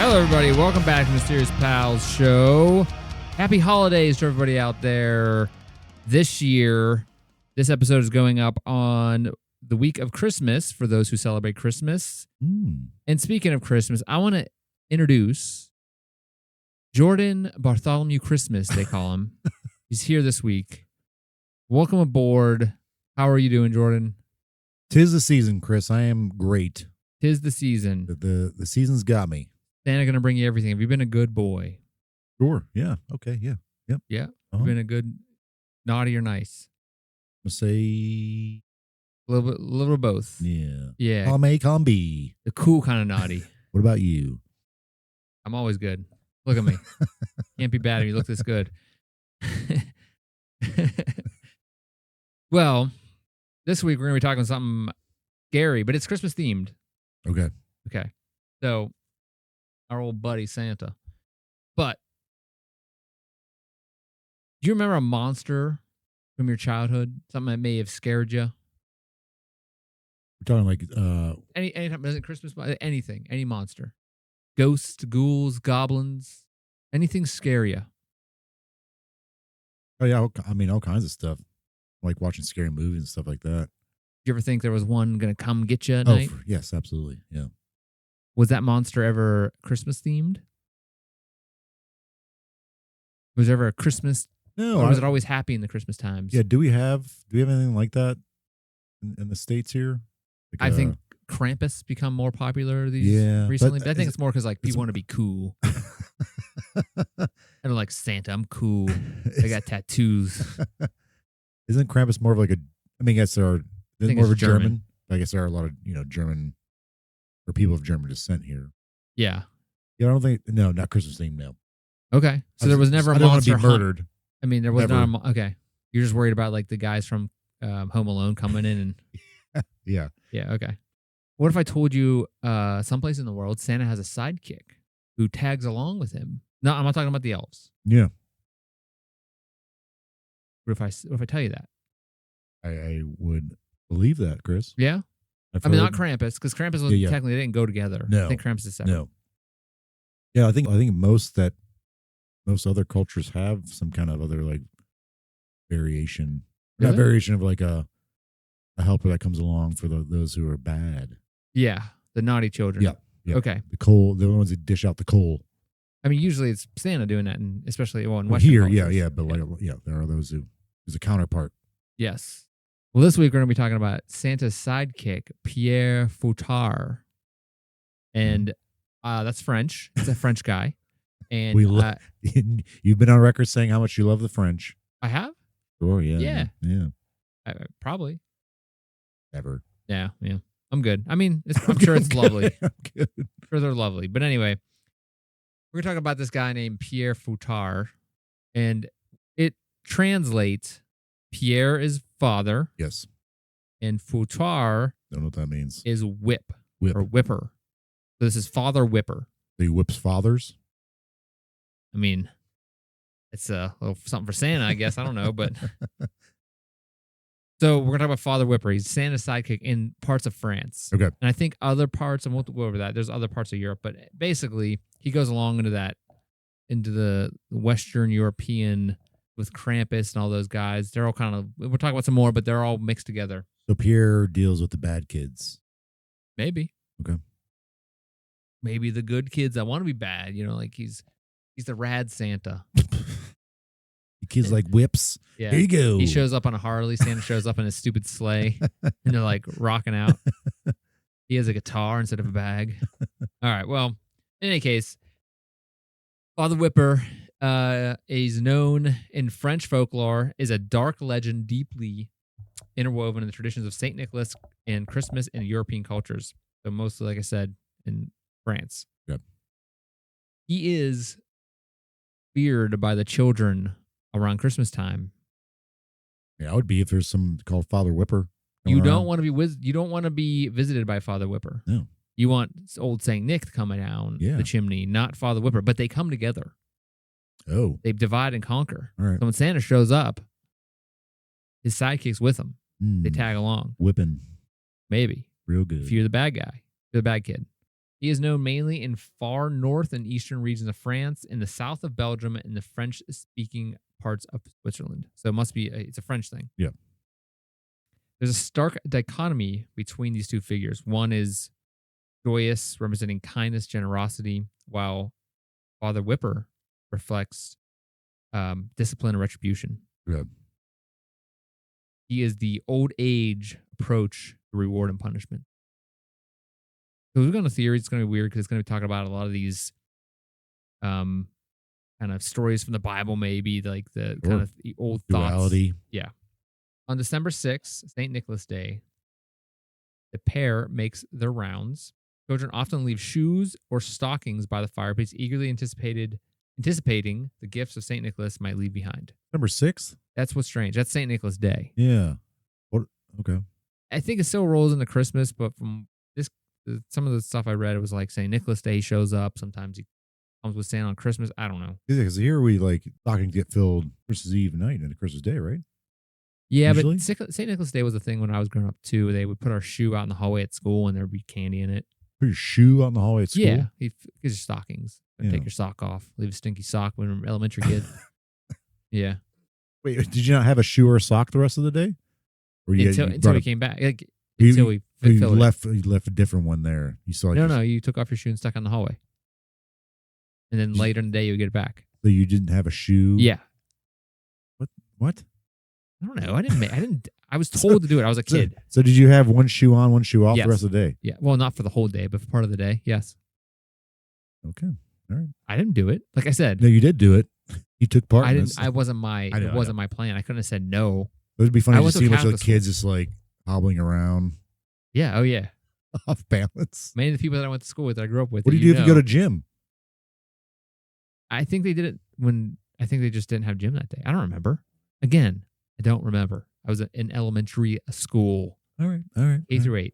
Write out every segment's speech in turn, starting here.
Hello, everybody. Welcome back to Mysterious Pals Show. Happy holidays to everybody out there. This year, this episode is going up on the week of Christmas for those who celebrate Christmas. And speaking of Christmas, I want to introduce Jordan Bartholomew Christmas, they call him. He's here this week. Welcome aboard. How are you doing, Jordan? 'Tis the season, Chris. I am great. 'Tis the season. The season's got me. Santa going to bring you everything. Have you been a good boy? Sure. Yeah. Okay. Yeah. Yep. Yeah. Uh-huh. You've been a good naughty or nice? I'm gonna say A little bit of both. yeah. Yeah. Column A, column B. The cool kind of naughty. What about you? I'm always good. Look at me. Can't be bad if you look this good. Well, this week we're going to be talking something scary, but it's Christmas themed. Okay. Okay. So, our old buddy Santa. But, do you remember a monster from your childhood? Something that may have scared you? We're talking like Anytime, isn't Christmas? Anything. Any monster. Ghosts, ghouls, goblins. Anything scare you? oh yeah, all kinds of stuff. Like watching scary movies and stuff like that. Did you ever think there was one going to come get you at Oh night? yes, absolutely. Yeah. Was that monster ever Christmas themed? Was there ever a Christmas, No. or was it always happy in the Christmas times? Yeah. Do we have anything like that in the States here? Like, I think Krampus become more popular Yeah, recently, but but I think is it's more because like people want to be cool. I don't like Santa. I'm cool. I got tattoos. Isn't Krampus more of like a? I mean, I guess there are. I think More of a it's German. German. I guess there are a lot of German or people of German descent here. Yeah. Yeah, I don't think not Christmas themed. No. Okay. So there was never a I don't want to monster be hunt. murdered. I mean, there was Never. not. Okay. You're just worried about like the guys from Home Alone coming in and. Yeah. Yeah. Okay. What if I told you someplace in the world Santa has a sidekick who tags along with him? No, I'm not talking about the elves. Yeah. What if I tell you that? I would believe that, Chris. Yeah. I've I mean, not heard- Krampus, because Krampus was, Yeah. technically they didn't go together. No. I think Krampus is separate. No. Yeah, I think most other cultures have some kind of other like variation. Not Really? variation of like a helper that comes along for those who are bad. Yeah, the naughty children. Yeah. Yeah. Okay. The ones that dish out the coal. I mean, usually it's Santa doing that, and especially in Well, Western here, cultures. but there are those who's a counterpart. Yes. Well, this week we're going to be talking about Santa's sidekick, Père Fouettard, and that's French. It's a French guy, and You've been on record saying how much you love the French. I have. Sure, yeah. Yeah. Yeah. Probably. Ever. Yeah. I'm good. I mean, I'm sure it's lovely. I'm good. I'm sure they're lovely. But anyway, we're talking about this guy named Père Fouettard, and it translates. Pierre is father, Yes. and Fouettard Don't know what that means. is whip Whip. or whipper. So this is father whipper. So he whips fathers? I mean, it's a little something for Santa, I guess. I don't know, but so we're gonna talk about father whipper. He's Santa's sidekick in parts of France. Okay. And I think other parts, and we'll go over that. There's other parts of Europe, but basically he goes along into the Western European with Krampus and all those guys. They're all kind of, we'll talk about some more, but they're all mixed together. So Pierre deals with the bad kids. Maybe. Okay. Maybe the good kids that want to be bad, like he's the rad Santa. The kids like whips. Yeah. Here you go. He shows up on a Harley. Santa shows up in his stupid sleigh, and they're like rocking out. He has a guitar instead of a bag. All right. Well, in any case, Father Whipper is known in French folklore as a dark legend deeply interwoven in the traditions of Saint Nicholas and Christmas in European cultures. So mostly, like I said, in France. Yep. He is feared by the children around Christmas time. Yeah, I would be if there's some called Father Whipper. You don't want to be visited by Father Whipper. No. You want old Saint Nick to come down the chimney, not Father Whipper, but they come together. Oh. They divide and conquer. All right. So when Santa shows up, his sidekick's with him. They tag along. Whipping. Maybe. Real good. If you're the bad guy, you're the bad kid. He is known mainly in far north and eastern regions of France, in the south of Belgium, and the French-speaking parts of Switzerland. So it must be it's a French thing. Yeah. There's a stark dichotomy between these two figures. One is joyous, representing kindness, generosity, while Father Whipper reflects discipline and retribution. Yeah. He is the old age approach to reward and punishment. So we're going to theory. It's going to be weird because it's going to be talking about a lot of these kind of stories from the Bible, maybe like the kind of the old duality. Thoughts. Yeah. On December 6th, St. Nicholas Day, the pair makes their rounds. Children often leave shoes or stockings by the fireplace, eagerly anticipating the gifts of St. Nicholas might leave behind. Number 6? That's what's strange. That's St. Nicholas Day. Yeah. What? Okay. I think it still rolls into Christmas, but from some of the stuff I read, it was like St. Nicholas Day shows up. Sometimes he comes with Santa on Christmas. I don't know. Yeah, because here we like stockings get filled Christmas Eve night and Christmas Day, right? Yeah, Usually? but St. Nicholas Day was a thing when I was growing up too. They would put our shoe out in the hallway at school and there'd be candy in it. Put your shoe out in the hallway at school? Yeah, he gives you stockings. Yeah. Take your sock off. Leave a stinky sock when you're an elementary kid. Yeah. Wait, did you not have a shoe or a sock the rest of the day? Or Until we came back. Like, you until we filled it. left a different one there. You saw No, you took off your shoe and stuck it in the hallway. And then later in the day, you would get it back. So you didn't have a shoe? Yeah. What? I don't know. I was told to do it. I was a kid. So did you have one shoe on, one shoe off Yes. the rest of the day? Yeah. Well, not for the whole day, but for part of the day. Yes. Okay. All right. I didn't do it. Like I said. No, you did do it. You took part in this. It wasn't my plan. I couldn't have said no. It would be funny I to went to see a bunch of Catholic kids just like hobbling around Yeah. Oh, yeah. off balance. Many of the people that I went to school with, that I grew up with. What do you do if you go to gym? I think they did it I think they just didn't have gym that day. I don't remember. Again, I don't remember. I was in elementary school. All right. K through 8.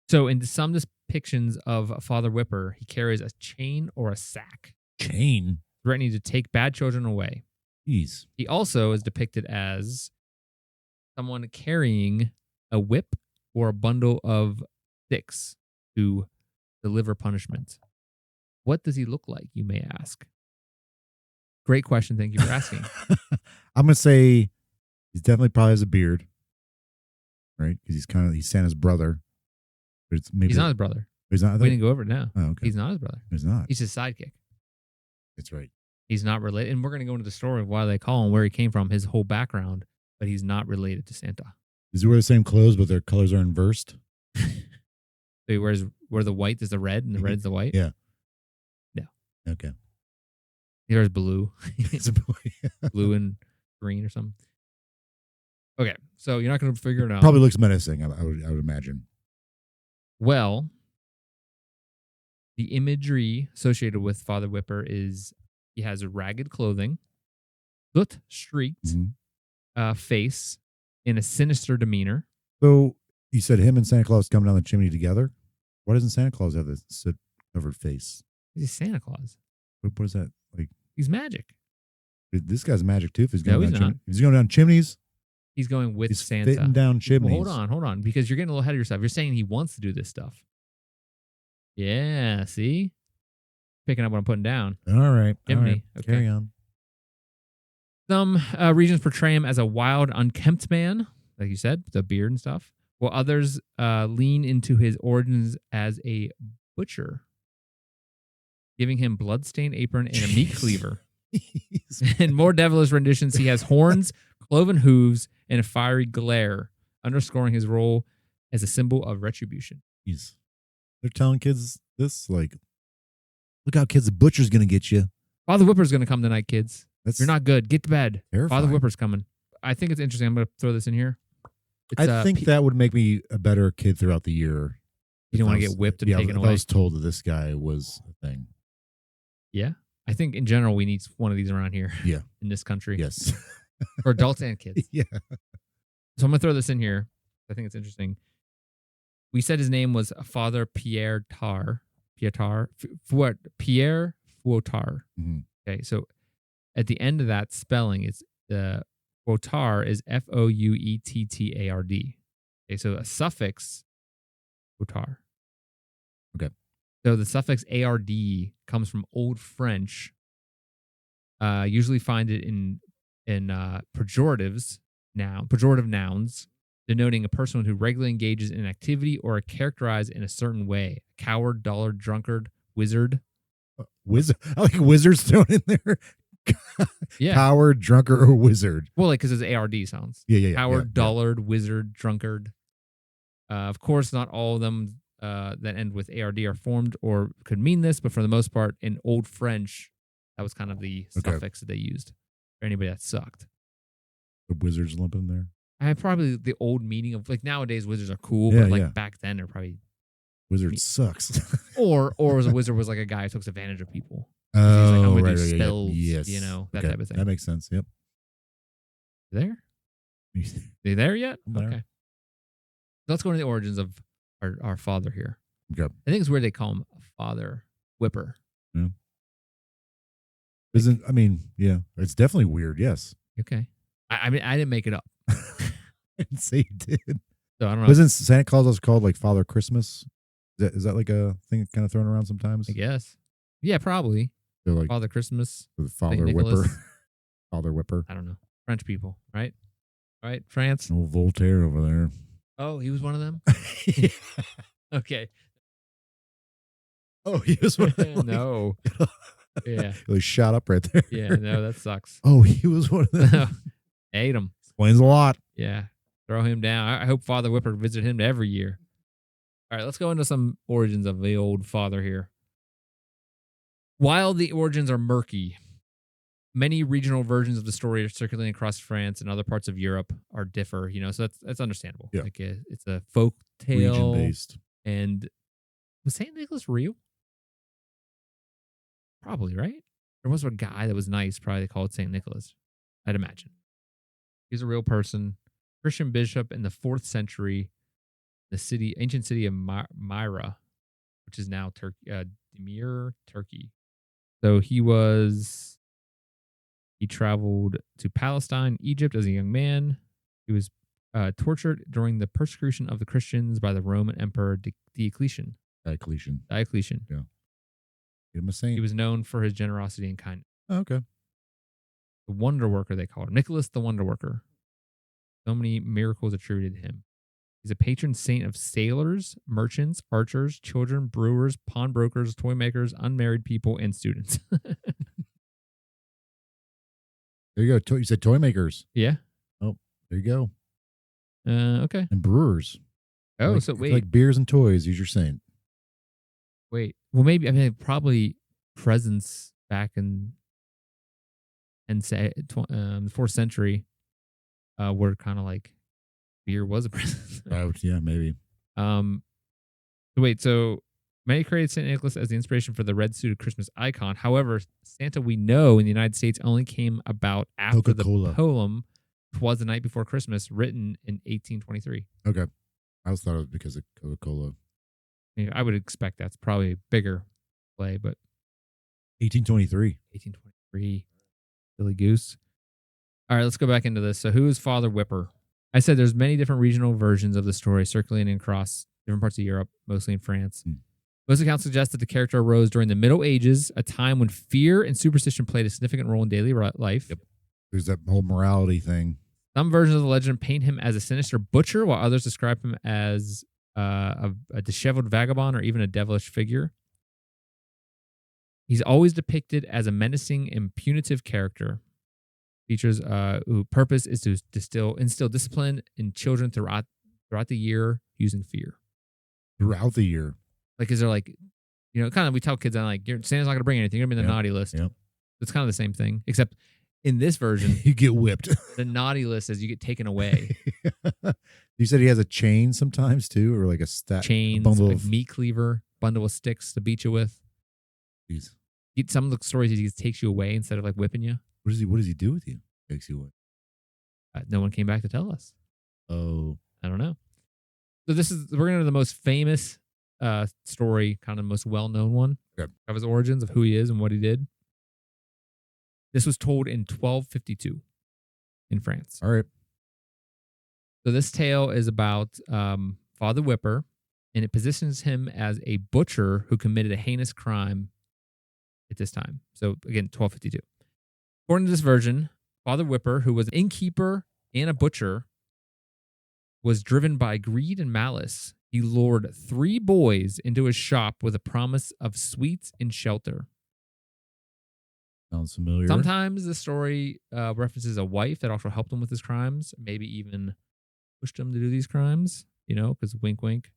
So in some depictions of Father Whipper, he carries a chain or a sack, Chain? threatening to take bad children away. Jeez. He also is depicted as someone carrying a whip or a bundle of sticks to deliver punishment. What does he look like, you may ask? Great question. Thank you for asking. I'm going to say he's definitely probably has a beard, right? Because he's Santa's brother. But it's maybe He's not his brother. He's not. We didn't go over it now. Oh, okay. He's not his brother. He's not. He's his sidekick. That's right. He's not related. And we're going to go into the story of why they call him, where he came from, his whole background, but he's not related to Santa. Does he wear the same clothes, but their colors are inversed? So he wears where the white is the red and the red is the white? Yeah. No. Okay. He wears blue. It's a boy. Blue and green or something. Okay. So you're not going to figure it out. Probably looks menacing, I would imagine. Well, the imagery associated with Father Whipper is he has ragged clothing, soot-streaked face, and a sinister demeanor. So you said him and Santa Claus come down the chimney together? Why doesn't Santa Claus have this soot-covered face? He's Santa Claus. What is that? Like, He's magic. this guy's magic too. If he's No, going he's down not. If he's going down chimneys, He's going with he's Santa. fitting down chimneys. Well, hold on, because you're getting a little ahead of yourself. You're saying he wants to do this stuff. Yeah, see? Picking up what I'm putting down. All right. Chimney. All right. Okay. Carry on. Some regions portray him as a wild, unkempt man, like you said, with a beard and stuff, while others lean into his origins as a butcher, giving him bloodstained apron and a meat cleaver. In more devilish renditions, he has horns, cloven hooves, and a fiery glare, underscoring his role as a symbol of retribution. Jeez. They're telling kids this, like, look out, kids, the butcher's going to get you. Father Whipper's going to come tonight, kids. You're not good. Get to bed. Terrifying. Father Whipper's coming. I think it's interesting. I'm going to throw this in here. I think that would make me a better kid throughout the year. You don't want to get whipped and taken away. I was told that this guy was a thing. Yeah. I think in general, we need one of these around here. Yeah. In this country. Yes. For adults and kids. Yeah. So I'm going to throw this in here. I think it's interesting. We said his name was Father Père Fouettard. Mm-hmm. Okay. So at the end of that spelling, it's the Fouettard is Fouettard. Okay. So a suffix Fouettard. Okay. So the suffix ard comes from Old French. Usually find it in pejorative nouns, denoting a person who regularly engages in an activity or are characterized in a certain way. Coward, dullard, drunkard, wizard. Wizard. I like wizards thrown in there. Yeah. Coward, drunkard, or wizard. Well, like because it's ARD sounds. Yeah. Coward, dullard, wizard, drunkard. Of course, not all of them that end with ARD are formed or could mean this, but for the most part, in Old French, that was kind of the suffix that they used for anybody that sucked. The wizards lump in there. I probably the old meaning of like nowadays wizards are cool, but like back then they're probably wizard sucks. or as a wizard was like a guy who takes advantage of people. Oh, he's like, I'm gonna right, do right, spells, yes. That type of thing. That makes sense. Yep. There? They there yet? There. Okay. Let's go into the origins of our father here. Okay. I think it's weird they call him Father Whipper. Yeah. It's definitely weird. Yes. Okay. I mean, I didn't make it up. I didn't say you did. So I don't know. Wasn't Santa Claus also called like Father Christmas? Is that like a thing kind of thrown around sometimes? I guess. Yeah, probably. So like Father Christmas. Father Whipper. Father Whipper. I don't know. French people, right? Right? France. Old Voltaire over there. Oh, he was one of them? Okay. Oh, he was one of them? No. Yeah. He shot up right there. Yeah, no, that sucks. Oh, he was one of them. Ate him. Explains a lot. Yeah. Throw him down. I hope Father Whipper visit him every year. All right, let's go into some origins of the old father here. While the origins are murky, many regional versions of the story are circulating across France and other parts of Europe are differ, so that's understandable. Yeah. Like it's a folk tale. Region-based. And was St. Nicholas real? Probably, right? There was a guy that was nice, probably they called St. Nicholas, I'd imagine. He's a real person. Christian bishop in the 4th century, the ancient city of Myra, which is now Demir, Turkey. So he traveled to Palestine, Egypt as a young man. He was tortured during the persecution of the Christians by the Roman Emperor Diocletian. Diocletian. Yeah. Get him a saint. He was known for his generosity and kindness. Oh, okay. The Wonder Worker, they called him. Nicholas the Wonder Worker. So many miracles attributed to him. He's a patron saint of sailors, merchants, archers, children, brewers, pawnbrokers, toy makers, unmarried people, and students. There you go. You said toy makers. Yeah. Oh, there you go. Okay. And brewers. Oh, so wait. Like beers and toys, he's your saint. Wait. Well, maybe, probably presents back in say the 4th century were kind of like beer was a present. Yeah, maybe. So many created St. Nicholas as the inspiration for the red-suited Christmas icon. However, Santa, we know, in the United States only came about after Coca-Cola. the poem "'Twas the Night Before Christmas," written in 1823. Okay. I always thought it was because of Coca-Cola. I would expect that's probably a bigger play, but 1823. 1823. Billy Goose. All right, let's go back into this. So who is Father Whipper? I said there's many different regional versions of the story circulating across different parts of Europe, mostly in France. Most accounts suggest that the character arose during the Middle Ages, a time when fear and superstition played a significant role in daily life. Yep. There's that whole morality thing. Some versions of the legend paint him as a sinister butcher, while others describe him as a disheveled vagabond or even a devilish figure. He's always depicted as a menacing and punitive character. Features whose purpose is to instill discipline in children throughout the year using fear. Throughout the year. Like, is there like, kind of we tell kids, Santa's not going to bring anything. You're going to be in the naughty list. Yep. It's kind of the same thing, except in this version, you get whipped. The naughty list is you get taken away. You said he has a chain sometimes too, or like a chain, like meat cleaver, bundle of sticks to beat you with. Jeez. Some of the stories he takes you away instead of like whipping you. What does he do with you? Takes you away. No one came back to tell us. Oh, I don't know. So we're going to the most famous story, kind of the most well-known one of his origins, of who he is and what he did. This was told in 1252 in France. All right. So this tale is about Father Whipper. and it positions him as a butcher who committed a heinous crime at this time. So again, 1252. According to this version, Father Whipper, who was an innkeeper and a butcher, was driven by greed and malice. He lured 3 boys into his shop with a promise of sweets and shelter. Sounds familiar. Sometimes the story references a wife that also helped him with his crimes, maybe even pushed him to do these crimes, because wink, wink.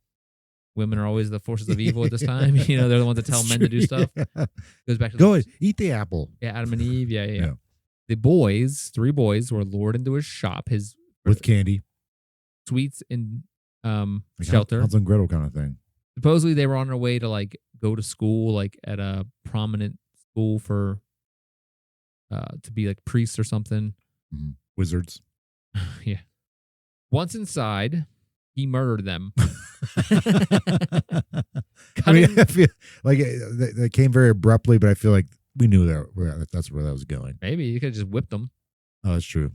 Women are always the forces of evil at this time. They're the ones that tell men to do stuff. Yeah. Goes back to Go ahead, eat the apple. Yeah, Adam and Eve. Yeah. The boys, 3 boys, were lured into his shop, With candy. Sweets and Like shelter. Hansel and Gretel kind of thing. Supposedly they were on their way to go to school, at a prominent school for to be priests or something. Mm-hmm. Wizards. Yeah. Once inside, he murdered them. I feel like that came very abruptly, but I feel like we knew that's where that was going. Maybe you could have just whipped them. Oh, that's true.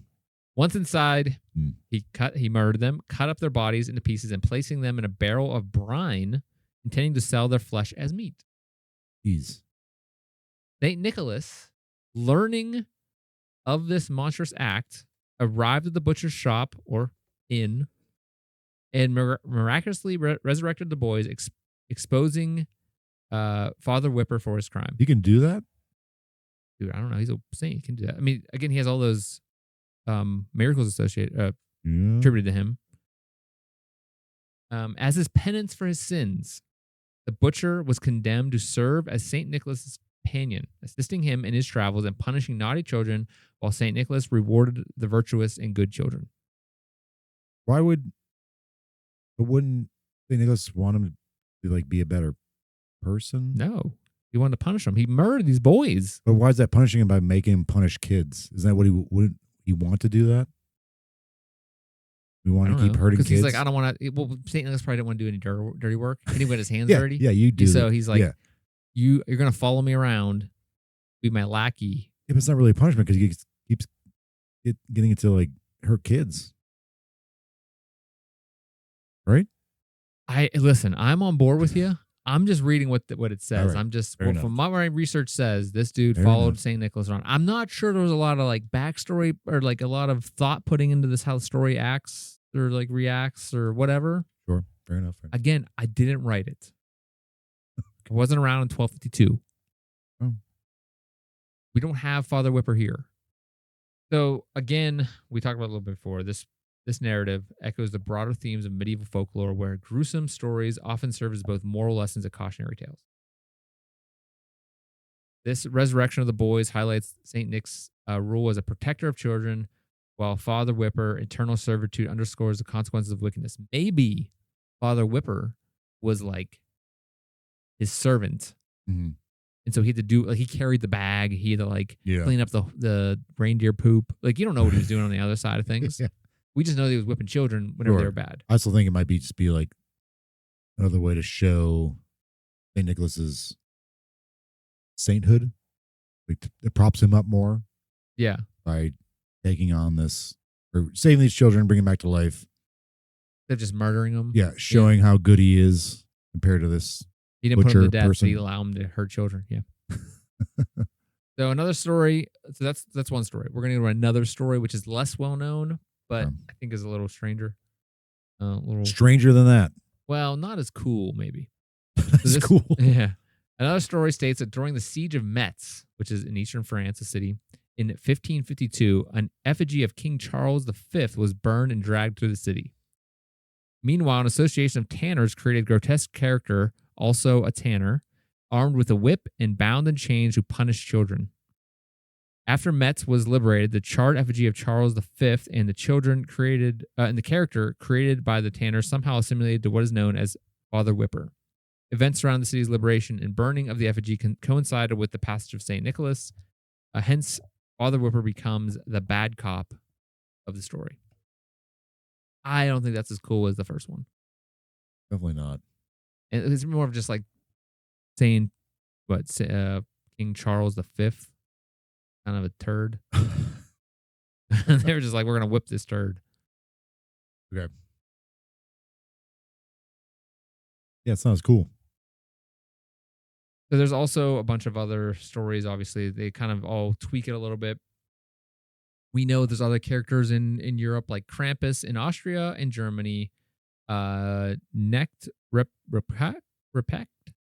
Once inside, he murdered them, cut up their bodies into pieces, and placing them in a barrel of brine, intending to sell their flesh as meat. Jeez. St. Nicholas, learning of this monstrous act, arrived at the butcher's shop or inn and miraculously resurrected the boys, exposing Father Whipper for his crime. You can do that? Dude, I don't know. He's a saint. He can do that. I mean, again, he has all those miracles associated, attributed to him. As his penance for his sins, the butcher was condemned to serve as St. Nicholas's companion, assisting him in his travels and punishing naughty children, while St. Nicholas rewarded the virtuous and good children. Wouldn't St. Nicholas want him to be a better person? No. He wanted to punish them. He murdered these boys. But why is that punishing him by making him punish kids? Isn't that what wouldn't he want to do that? We want to keep hurting kids? Because he's I don't want to. Well, St. Nicholas probably didn't want to do any dirty work. He didn't get his hands dirty. Yeah, you do. So he's you're going to follow me around, be my lackey. Yeah, but it's not really a punishment because he keeps getting it to hurt kids. Right? Listen, I'm on board with you. I'm just reading what it says. Right. I'm just Fair from what my research says, this dude Fair followed enough. St. Nicholas around. I'm not sure there was a lot of backstory or a lot of thought putting into this, how the story acts or reacts or whatever. Sure. Fair enough. Again, I didn't write it. I wasn't around in 1252. Oh. We don't have Father Whipper here. So again, we talked about it a little bit before. This narrative echoes the broader themes of medieval folklore, where gruesome stories often serve as both moral lessons and cautionary tales. This resurrection of the boys highlights St. Nick's rule as a protector of children, while Father Whipper, eternal servitude, underscores the consequences of wickedness. Maybe Father Whipper was his servant. Mm-hmm. And so he had to do, he carried the bag. He had to clean up the reindeer poop. You don't know what he was doing on the other side of things. Yeah. We just know that he was whipping children whenever they were bad. I still think it might be another way to show St. Nicholas's sainthood. It props him up more. Yeah. By taking on this, or saving these children, bringing them back to life. They're just murdering them. Yeah, showing how good he is compared to this. He didn't put him to death, person. but he allowed him to hurt children. Yeah. So another story. So that's one story. We're going to go to another story, which is less well known, but I think is a little stranger. Stranger than that. Well, not as cool, maybe. That's cool. Yeah. Another story states that during the siege of Metz, which is in eastern France, a city, in 1552, an effigy of King Charles V was burned and dragged through the city. Meanwhile, an association of tanners created a grotesque character, also a tanner, armed with a whip and bound in chains to punish children. After Metz was liberated, the charred effigy of Charles V and the children created, and the character created by the tanner somehow assimilated to what is known as Father Whipper. Events around the city's liberation and burning of the effigy coincided with the passage of St. Nicholas. Hence, Father Whipper becomes the bad cop of the story. I don't think that's as cool as the first one. Definitely not. And it's more of just saying, King Charles V, kind of a turd. They were just we're going to whip this turd. Okay. Yeah, it sounds cool. So there's also a bunch of other stories. Obviously, they kind of all tweak it a little bit. We know there's other characters in Europe, like Krampus in Austria and Germany, Necht Repecht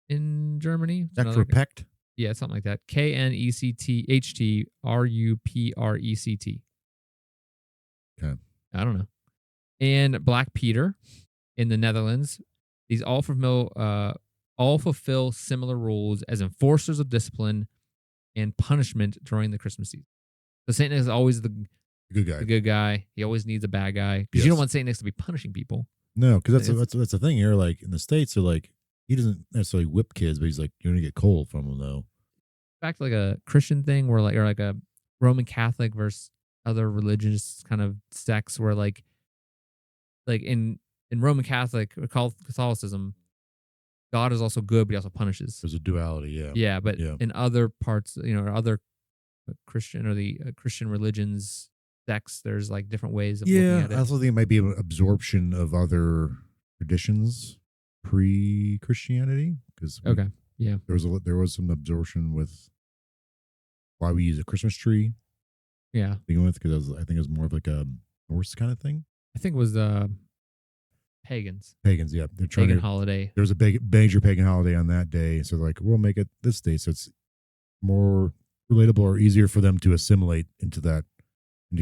in Germany. It's Next another- Repect. yeah, something like that. KNECTHTRUPRECT. Okay. I don't know. And Black Peter in the Netherlands. These all fulfill similar roles as enforcers of discipline and punishment during the Christmas season. So Saint Nick is always the Good guy. good guy. He always needs a bad guy because you Yes. don't want Saint Nick to be punishing people. No, because It's- that's the thing here. Like in the States, they're like, he doesn't necessarily whip kids, but he's like, you're gonna get cold from him though. Back to like a Christian thing where like, or like a Roman Catholic versus other religious kind of sects where like in Roman Catholic or Catholicism, God is also good, but he also punishes. There's a duality, yeah. Yeah, but Yeah. in other parts, or other Christian or the Christian religions, sects, there's like different ways of looking Yeah, at it. I also think it might be an absorption of other traditions pre-Christianity because Okay, yeah, there was some absorption with why we use a Christmas tree yeah. to begin with because I think it was more of like a Norse kind of thing. I think it was pagans, Pagans, yeah, they're trying pagan to. holiday. There was a big major pagan holiday on that day, so like we'll make it this day, so it's more relatable or easier for them to assimilate into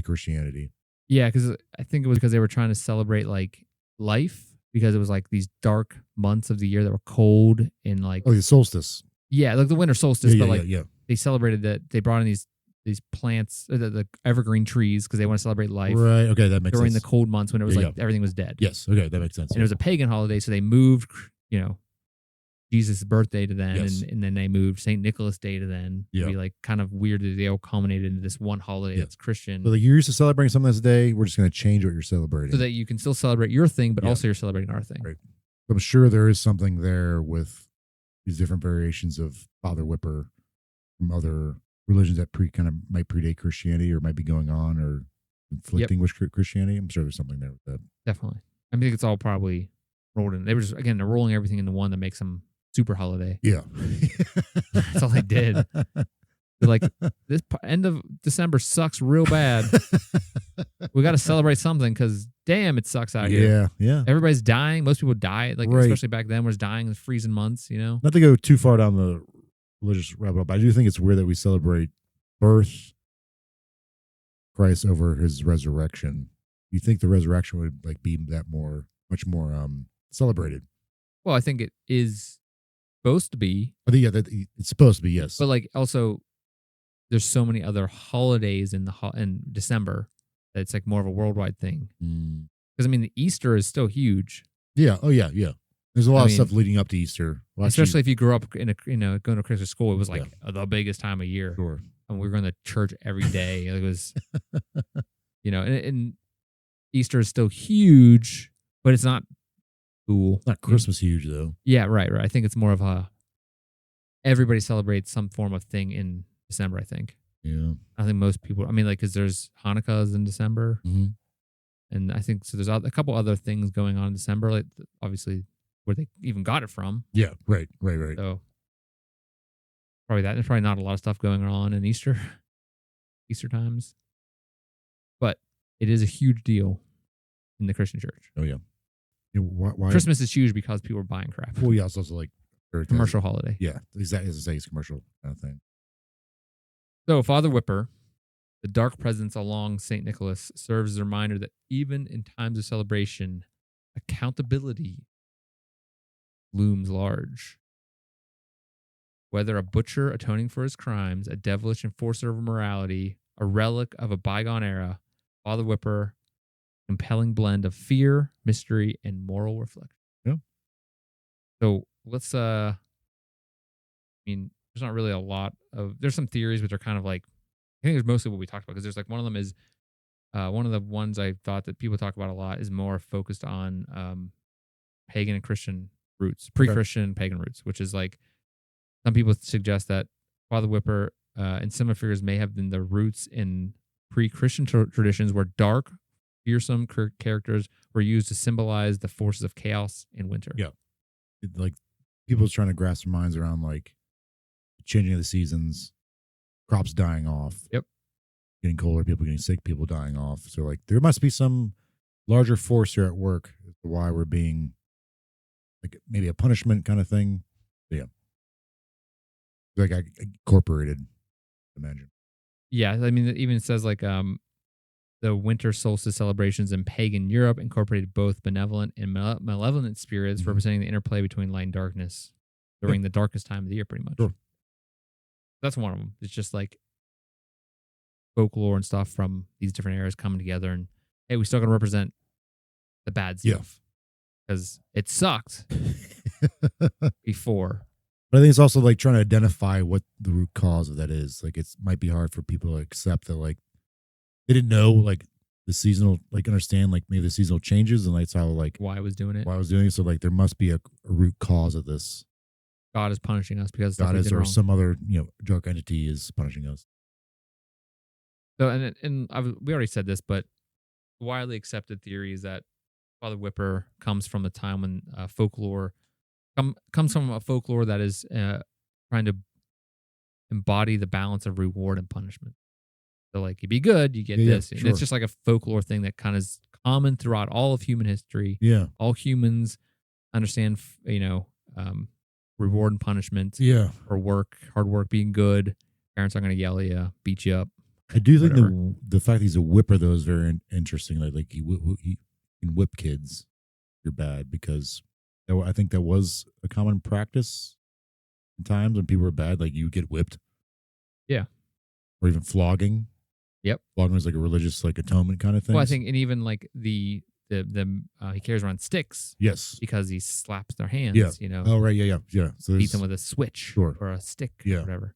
Christianity. Yeah, because I think it was because they were trying to celebrate like life because it was like these dark months of the year that were cold and like Oh, the solstice. yeah, like the winter solstice, Yeah, but like yeah. they celebrated that they brought in these plants, the evergreen trees, because they want to celebrate life Right. Okay, that makes during sense. the cold months when it was Yeah, like everything was dead. Yes. Okay, that makes sense. And it was a pagan holiday, so they moved, Jesus' birthday to then, Yes. and then they moved St. Nicholas Day to then. Yeah. To be like kind of weird that they all culminated into this one holiday Yeah. that's Christian, So like you're used to celebrating something this day. We're just going to change what you're celebrating. so that you can still celebrate your thing, but Yeah. also you're celebrating our thing. Right. I'm sure there is something there with these different variations of Father Whipper from other religions that might predate Christianity or might be going on or conflicting with Christianity. I'm sure there's something there with that. Definitely. I think it's all probably rolled in. They were just, again, they're rolling everything into one that makes them super holiday. Yeah. That's all they did. They're like, this end of December sucks real bad. We got to celebrate something because damn, it sucks out here. Yeah. Yeah. Everybody's dying. Most people die, like Right. especially back then, was dying in freezing months. Not to go too far down the religious rabbit hole, but I do think it's weird that we celebrate birth Christ over his resurrection. You think the resurrection would like be much more celebrated? Well, I think it is supposed to be, I think it's supposed to be, yes. but like also, there's so many other holidays in December that it's like more of a worldwide thing. Mm. Because I mean, the Easter is still huge. Yeah. Oh yeah. Yeah. There's a lot I of mean, stuff leading up to Easter. Well, especially if you grew up in going to Christian school, it was like Yeah. the biggest time of year. sure. And we were going to church every day. It was, and Easter is still huge, but it's not cool. Not Christmas huge though. Yeah, right. I think it's more of everybody celebrates some form of thing in December, I think. Yeah. I think most people, because there's Hanukkah's in December. Mm-hmm. And I think, so there's a couple other things going on in December, like obviously where they even got it from. Yeah. Right. So probably that. There's probably not a lot of stuff going on in Easter times. But it is a huge deal in the Christian church. Oh yeah. Why? Christmas is huge because people are buying crap. Well, yeah. It's also like Commercial holiday. Yeah. Exactly. As I say, it's commercial kind of thing. So Father Whipper, the dark presence along St. Nicholas, serves as a reminder that even in times of celebration, accountability looms large. Whether a butcher atoning for his crimes, a devilish enforcer of morality, a relic of a bygone era, Father Whipper, compelling blend of fear, mystery, and moral reflection. Yeah. So let's there's not really a lot of, there's some theories which are kind of like, I think there's mostly what we talked about, because there's like one of them is one of the ones I thought that people talk about a lot is more focused on pagan and Christian roots, pre-Christian pagan roots, which is like some people suggest that Father Whipper and similar figures may have been the roots in pre-Christian traditions where dark, fearsome characters were used to symbolize the forces of chaos in winter. Yeah. like people's trying to grasp their minds around like changing of the seasons, crops dying off. Yep. Getting colder, people getting sick, people dying off. So like there must be some larger force here at work as to why we're being like maybe a punishment kind of thing. But yeah. Like I incorporated, imagine. Yeah, I mean, it even says like the winter solstice celebrations in pagan Europe incorporated both benevolent and malevolent spirits, Mhm. representing the interplay between light and darkness during the darkest time of the year, pretty much. Sure. That's one of them. It's just like folklore and stuff from these different eras coming together, and hey, we still got to represent the bad Yeah. stuff because it sucked before. But I think it's also like trying to identify what the root cause of that is. Like it might be hard for people to accept that like they didn't know like the seasonal, like understand like maybe the seasonal changes and that's how like Why I was doing it. why I was doing it. So like there must be a root cause of this. God is punishing us because stuff God we is did or wrong. some other dark entity is punishing us. So we already said this, but widely accepted theory is that Father Whipper comes from a time when folklore comes from a folklore that is trying to embody the balance of reward and punishment. So like you be good, you get this. And sure. it's just like a folklore thing that kind of is common throughout all of human history. Yeah. All humans understand, reward and punishment Yeah. for work, hard work, being good. Parents aren't going to yell at you, beat you up. I do think Whatever. the fact that he's a whipper though is very interesting. Like he can whip kids. You're bad because I think that was a common practice in times when people were bad. Like you get whipped. Yeah. Or even flogging. Yep. Flogging was like a religious like atonement kind of thing. Well, I think, and even like he carries around sticks. Yes. Because he slaps their hands. Yeah. Oh right. Yeah. So beats them with a switch or a stick. Yeah. Or whatever.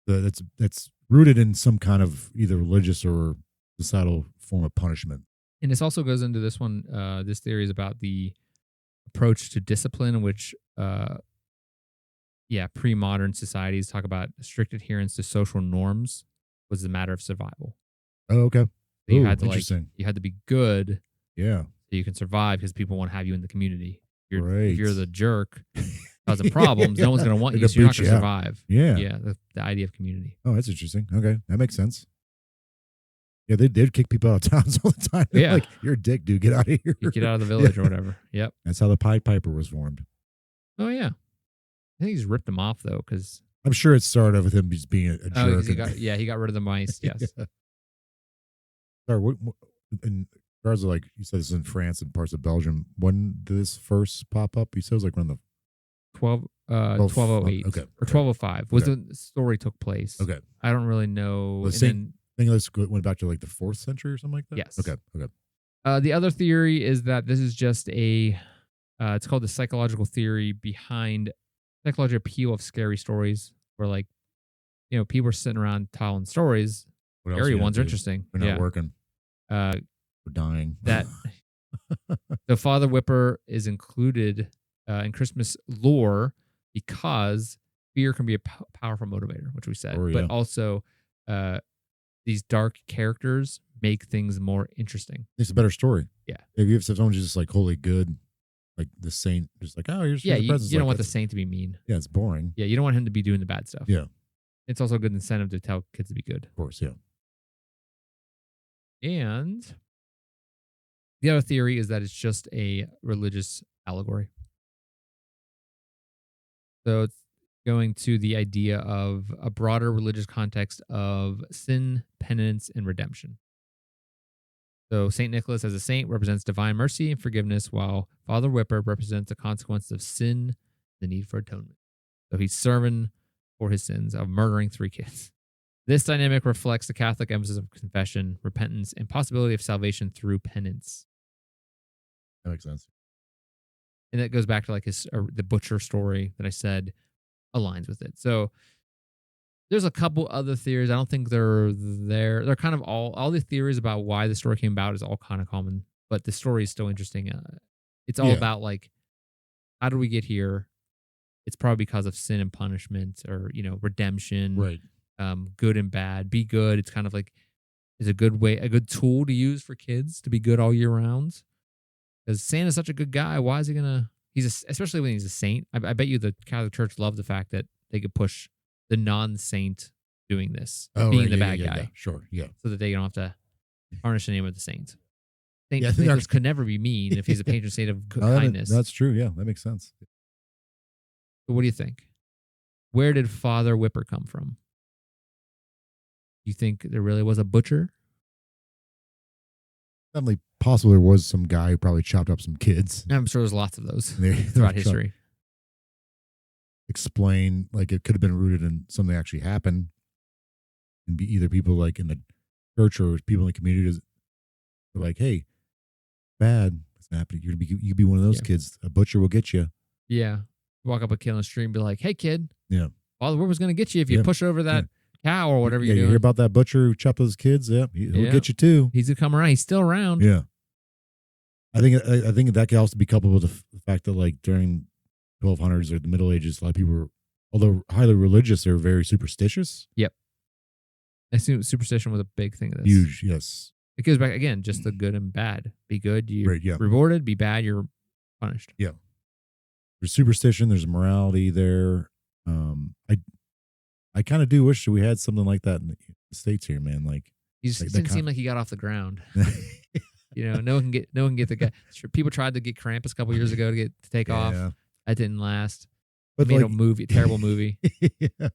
That's rooted in some kind of either religious or societal form of punishment. And this also goes into this one. This theory is about the approach to discipline, which, pre-modern societies talk about strict adherence to social norms was a matter of survival. Oh, okay. So you had to be good. Yeah. So you can survive because people want to have you in the community. If you're the jerk causing problems, no one's going to want you, so you're not going to survive. Yeah. Yeah. The idea of community. Oh, that's interesting. Okay. That makes sense. Yeah, they did kick people out of towns all the time. Yeah. Like, you're a dick, dude. Get out of here. Get out of the village or whatever. Yep. That's how the Pied Piper was formed. Oh, yeah. I think he's ripped them off, though, because... I'm sure it started with him just being a jerk. He got rid of the mice, yes. Yeah. Sorry, in regards of like, you said this is in France and parts of Belgium. When did this first pop up? You said it was like when the... 1208. Okay. Or 1205 was the story took place. Okay. I don't really know. I think this went back to like the 4th century or something like that? Yes. Okay. The other theory is that this is just it's called the psychological theory behind psychological appeal of scary stories, where like, people are sitting around telling stories. Scary ones are interesting. We're not working. We're dying. That the Father Whipper is included in Christmas lore because fear can be a powerful motivator, which we said, but also these dark characters make things more interesting. It's a better story. Yeah. If someone's just like holy good, like the saint, just like, oh, here's you presents. don't want the saint to be mean. Yeah, it's boring. Yeah, you don't want him to be doing the bad stuff. Yeah. It's also a good incentive to tell kids to be good. Of course, yeah. And the other theory is that it's just a religious allegory. So it's going to the idea of a broader religious context of sin, penance, and redemption. So St. Nicholas as a saint represents divine mercy and forgiveness, while Father Whipper represents the consequence of sin, the need for atonement. So he's serving for his sins of murdering 3 kids. This dynamic reflects the Catholic emphasis of confession, repentance, and possibility of salvation through penance. That makes sense. And that goes back to like the butcher story that I said aligns with it. So there's a couple other theories. I don't think they're there. They're kind of all the theories about why the story came about is all kind of common, but the story is still interesting. It's all about like, how do we get here? It's probably because of sin and punishment, or redemption, right? Good and bad. Be good. It's kind of like is a good tool to use for kids to be good all year round. Because Santa's such a good guy. Why is he gonna especially when he's a saint. I bet you the Catholic Church loved the fact that they could push the non-saint doing this, being the bad guy. Yeah, sure, yeah. So that they don't have to tarnish the name of the saint. Saint Yeah, I think Nicholas could never be mean if he's a patron saint of kindness. That's true. Yeah, that makes sense. So what do you think? Where did Father Whipper come from? You think there really was a butcher? Definitely possible there was some guy who probably chopped up some kids. I'm sure there's lots of those Throughout throughout history. Explain, like it could have been rooted in something that actually happened. And be either people like in the church or people in the community are like, hey, bad, it's happening. You could be one of those kids. A butcher will get you. Yeah. Walk up a kid on the street and be like, hey, kid. Yeah. Father Whipper's going to get you if you push over that cow or whatever you're doing. You hear about that butcher who chopped those kids? Yeah. He'll get you too. He's going to come around. He's still around. Yeah. I think that could also be coupled with the fact that like during 1200s or the Middle Ages, a lot of people were, although highly religious, they were very superstitious. Yep. I assume superstition was a big thing of this. Huge, yes. It goes back, again, just the good and bad. Be good, you're Right, yeah. rewarded. Be bad, you're punished. Yeah. There's superstition. There's morality there. I kind of do wish that we had something like that in the States here, man. Like, he just didn't seem like he got off the ground. No one can get the guy. Sure, people tried to get Krampus a couple years ago to take off. That didn't last. But made a terrible movie. Yeah.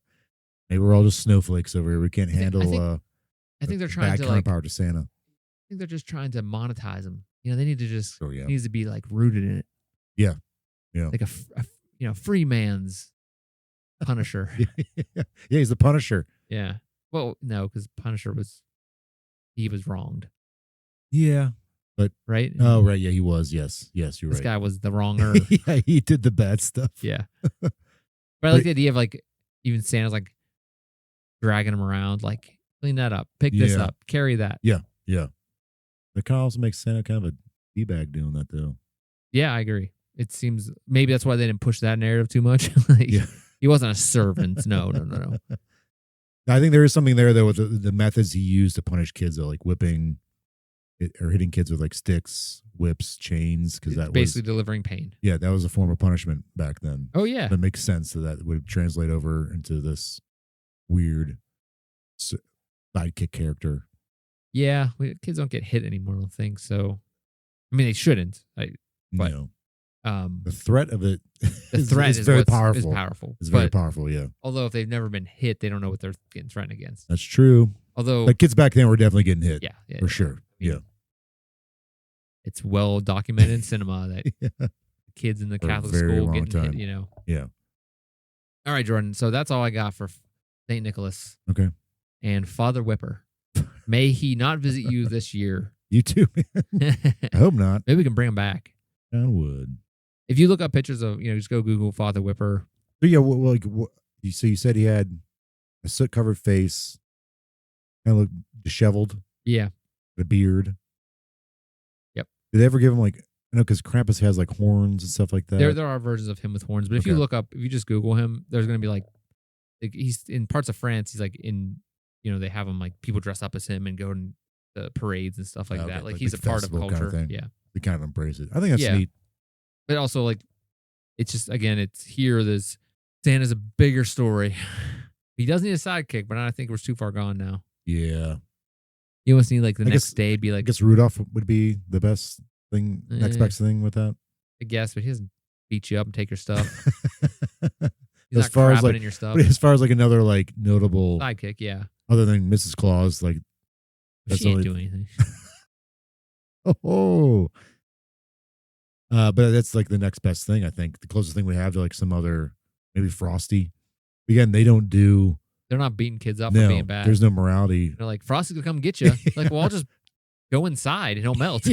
Maybe we're all just snowflakes over here. We can't handle. I think they're trying to counterpart to Santa. I think they're just trying to monetize him. They need to just needs to be like rooted in it. Yeah, yeah. Like a free man's Punisher. Yeah, he's the Punisher. Yeah. Well, no, because Punisher was wronged. Yeah, but right. Oh, right. Yeah, he was. Yes, you're right. This guy was the wronger. Yeah, he did the bad stuff. Yeah. But I like the idea of like even Santa's like dragging him around, like clean that up, pick this up, carry that. Yeah, yeah. It kind of also makes Santa kind of a D-bag doing that though. Yeah, I agree. It seems maybe that's why they didn't push that narrative too much. He wasn't a servant. No. I think there is something there though with the methods he used to punish kids, though, like whipping or hitting kids with like sticks, whips, chains, because that basically delivering pain. Yeah, that was a form of punishment back then. Oh yeah, that makes sense. So that would translate over into this weird sidekick character. Yeah, kids don't get hit anymore, I don't think so. I mean, they shouldn't. No. The threat of it is very powerful. Is powerful. It's very powerful, yeah. Although if they've never been hit, they don't know what they're getting threatened against. That's true. Although like kids back then were definitely getting hit. Yeah, for sure. Yeah. It's well documented in cinema that kids in the Catholic school getting hit, Yeah. All right, Jordan. So that's all I got for St. Nicholas. Okay. And Father Whipper. May he not visit you this year. You too, man. I hope not. Maybe we can bring him back. I would. If you look up pictures of, just go Google Father Whipper. So yeah, so you said he had a soot-covered face, kind of looked disheveled. Yeah. A beard. Yep. Did they ever give him because Krampus has like horns and stuff like that? There are versions of him with horns, but if you just Google him, there's going to be like he's in parts of France. He's like in, they have him like people dress up as him and go to the parades and stuff like that. Like he's a part of culture. Kind of thing. Yeah. They kind of embrace it. I think that's neat. But also, like, it's just, again, it's here. Santa's a bigger story. He does need a sidekick, but I think we're too far gone now. Yeah. You almost need, like, next day be like. I guess Rudolph would be the best thing, next best thing with that. I guess, but he doesn't beat you up and take your stuff. He's as far as in your stuff. But as far as like another like notable sidekick, yeah. Other than Mrs. Claus, like she ain't doing anything. Oh. But that's like the next best thing, I think. The closest thing we have to like some other, maybe Frosty. Again, they're not beating kids up for being bad. There's no morality. They're like, Frosty's gonna come get you. Like, well, I'll just go inside and he'll melt.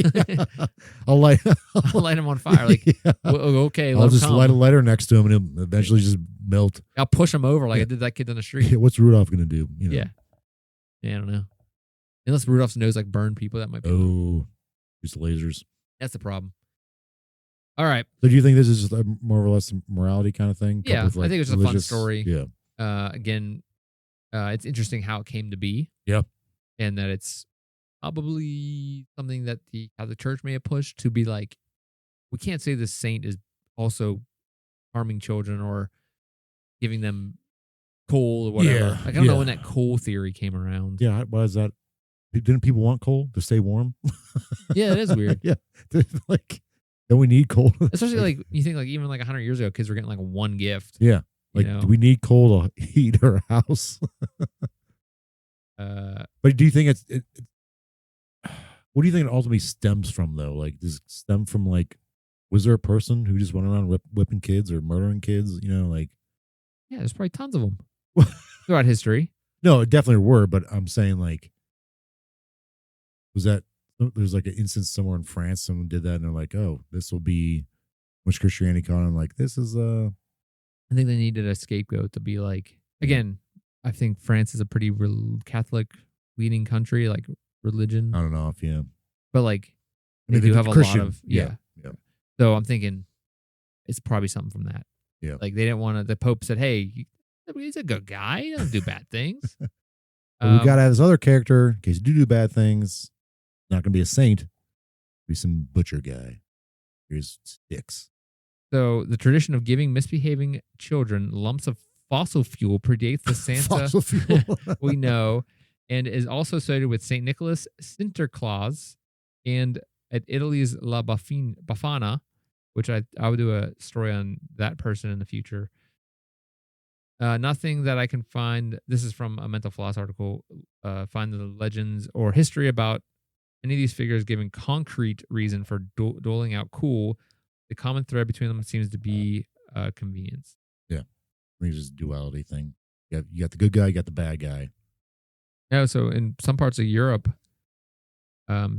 I'll light him on fire. Like, okay, I'll just light a lighter next to him and he'll eventually just melt. I'll push him over like I did that kid on the street. What's Rudolph gonna do? Yeah, I don't know. Unless Rudolph's nose like burn people, that might be. Oh, just lasers. That's the problem. All right. So do you think this is just a more or less morality kind of thing? Yeah, I think it's a fun story. Yeah. Again, it's interesting how it came to be. Yeah. And that it's probably something that the Catholic Church may have pushed to be like, we can't say this saint is also harming children or giving them coal or whatever. Yeah, Like I don't know when that coal theory came around. Yeah, why is that? Didn't people want coal to stay warm? Yeah, that is weird. Yeah, like don't we need coal? Especially like you think like even like 100 years ago, kids were getting like one gift. Yeah, like do we need coal to heat our house? But do you think it's what do you think it ultimately stems from though? Like does it stem from like was there a person who just went around whipping kids or murdering kids? You know, like yeah, there's probably tons of them throughout history. No, it definitely were, but I'm saying like was that there's like an instance somewhere in France someone did that and they're like, oh, this will be which Christianity caught on like this is I think they needed a scapegoat to be like again. I think France is a pretty Catholic leaning country, like religion. I don't know if but like I mean, they do have Christian. a lot of yeah. So I'm thinking it's probably something from that. Yeah, like they didn't want to. The Pope said, "Hey, he's a good guy. He doesn't do bad things." We gotta have this other character in case you do bad things. Not gonna be a saint. Be some butcher guy. Here's sticks. So the tradition of giving misbehaving children lumps of fossil fuel predates the Santa fossil fuel. we know, and is also associated with Saint Nicholas Sinterklaas, and at Italy's La Befana, which I would do a story on that person in the future. Nothing that I can find. This is from a Mental Floss article. Find the legends or history about any of these figures giving concrete reason for doling out cool. The common thread between them seems to be convenience. Yeah, I mean, just duality thing. You got the good guy, you got the bad guy. Yeah, so in some parts of Europe,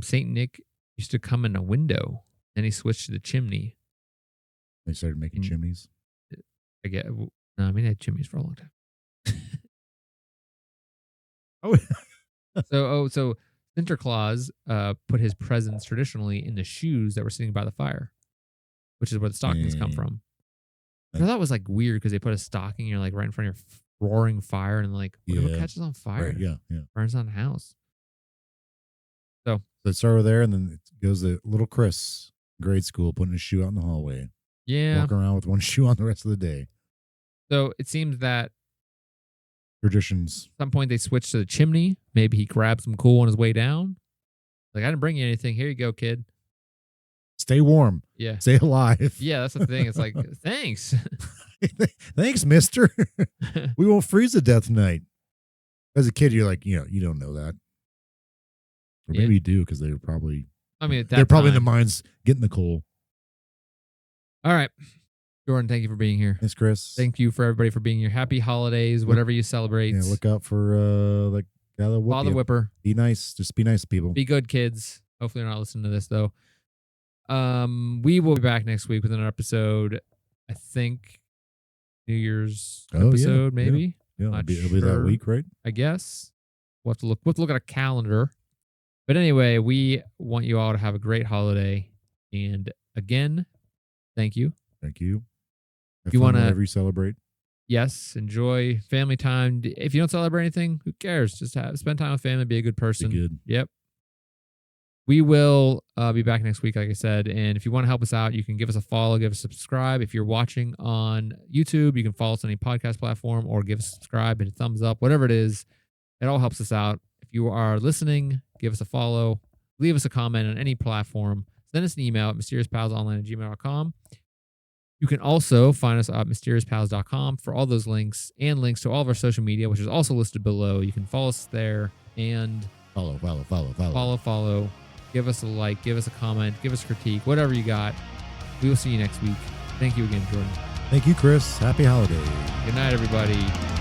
Saint Nick used to come in a window, and he switched to the chimney. They started making chimneys. I get. No, I mean they had chimneys for a long time. So Sinterklaas put his presents traditionally in the shoes that were sitting by the fire, which is where the stockings come from. I thought it was like weird because they put a stocking, you're like right in front of your roaring fire, and like whatever catches on fire, right, burns down the house. So it started over there, and then it goes to little Chris, grade school, putting his shoe out in the hallway. Yeah, walking around with one shoe on the rest of the day. So it seems that traditions. At some point they switched to the chimney. Maybe he grabbed some coal on his way down. Like, I didn't bring you anything. Here you go, kid. Stay warm. Yeah. Stay alive. Yeah, that's the thing. It's like, thanks. Thanks, mister. We won't freeze to death tonight. As a kid, you're like, you don't know that. Or maybe you do because they were probably, they're probably in the mines getting the coal. All right. Jordan, thank you for being here. Thanks, Chris. Thank you for everybody for being here. Happy holidays, whatever you celebrate. Yeah, look out for the guy that whoop Father Whipper. Be nice. Just be nice to people. Be good, kids. Hopefully you're not listening to this, though. We will be back next week with another episode. I think New Year's episode, maybe. Yeah, it'll be that week, right? I guess. We'll have to look at a calendar. But anyway, we want you all to have a great holiday. And again, thank you. Thank you. If you want to, whatever you celebrate. Yes, enjoy family time. If you don't celebrate anything, who cares? Just spend time with family. Be a good person. Be good. Yep. We will be back next week, like I said. And if you want to help us out, you can give us a follow, give us a subscribe. If you're watching on YouTube, you can follow us on any podcast platform or give us a subscribe and a thumbs up, whatever it is. It all helps us out. If you are listening, give us a follow. Leave us a comment on any platform. Send us an email at mysteriousPalsOnline@gmail.com. You can also find us at mysteriousPals.com for all those links and links to all of our social media, which is also listed below. You can follow us there and follow. Give us a like, give us a comment, give us a critique, whatever you got. We will see you next week. Thank you again, Jordan. Thank you, Chris. Happy holidays. Good night, everybody.